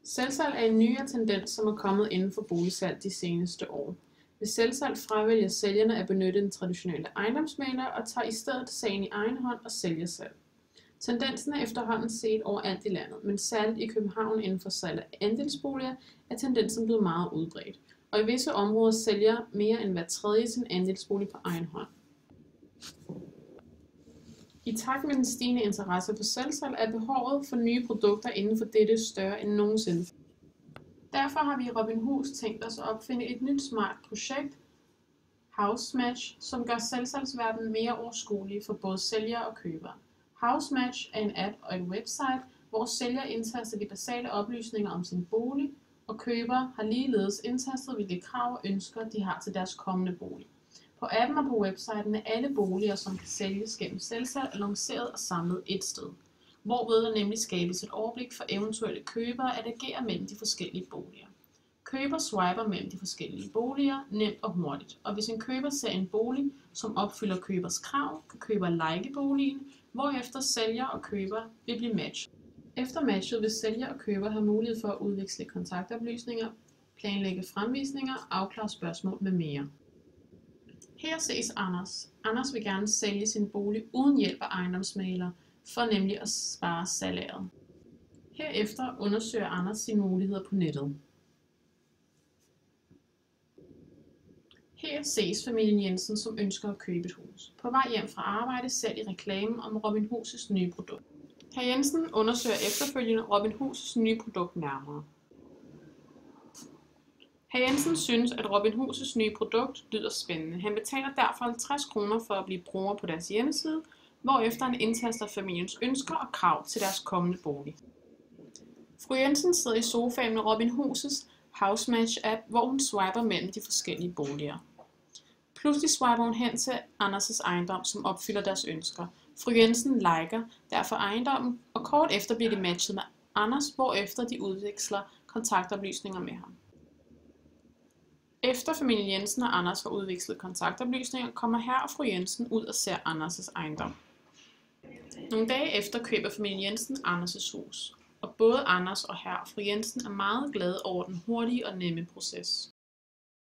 Selvsalg er en nyere tendens, som er kommet inden for boligsalg de seneste år. Ved selvsalg fravælger sælgerne at benytte den traditionelle ejendomsmægler og tager i stedet sagen i egen hånd og sælger selv. Tendensen er efterhånden set overalt i landet, men særligt i København inden for salg af andelsboliger er tendensen blevet meget udbredt, og i visse områder sælger mere end hver tredje sin andelsbolig på egen hånd. I takt med den stigende interesse for selvsalg er behovet for nye produkter inden for dette større end nogensinde. Derfor har vi i Robinhus tænkt os at opfinde et nyt smart projekt, HouseMatch, som gør selvsalgsverdenen mere overskuelig for både sælgere og købere. HouseMatch er en app og et website, hvor sælger indtaster de basale oplysninger om sin bolig, og købere har ligeledes indtastet, hvilke krav og ønsker de har til deres kommende bolig. På appen og på websiten er alle boliger, som kan sælges gennem selvsalg, annonceret og samlet et sted, hvorved der nemlig skabes et overblik for eventuelle købere at agere mellem de forskellige boliger. Køber swiper mellem de forskellige boliger nemt og hurtigt, og hvis en køber ser en bolig, som opfylder købers krav, kan køber like boligen, hvorefter sælger og køber vil blive matchet. Efter matchet vil sælger og køber have mulighed for at udveksle kontaktoplysninger, planlægge fremvisninger, afklare spørgsmål med mere. Her ses Anders. Anders vil gerne sælge sin bolig uden hjælp af ejendomsmægler, for nemlig at spare salæret. Herefter undersøger Anders sine muligheder på nettet. Her ses familien Jensen, som ønsker at købe et hus. På vej hjem fra arbejde ser de reklamen om Robinhus' nye produkt. Hr. Jensen undersøger efterfølgende Robinhus' nye produkt nærmere. Hr. Jensen synes, at Robinhus' nye produkt lyder spændende. Han betaler derfor 50 kroner for at blive bruger på deres hjemmeside, hvorefter han indtaster familiens ønsker og krav til deres kommende bolig. Fru Jensen sidder i sofaen med Robinhus' HouseMatch-app, hvor hun swiper mellem de forskellige boliger. Pludselig swiper hun hen til Anders' ejendom, som opfylder deres ønsker. Fru Jensen liker derfor ejendommen, og kort efter bliver de matchet med Anders, hvorefter de udveksler kontaktoplysninger med ham. Efter familien Jensen og Anders har udvekslet kontaktoplysninger, kommer hr. og fru Jensen ud og ser Anders' ejendom. Nogle dage efter køber familien Jensen Anders' hus, og både Anders og hr. og fru Jensen er meget glade over den hurtige og nemme proces.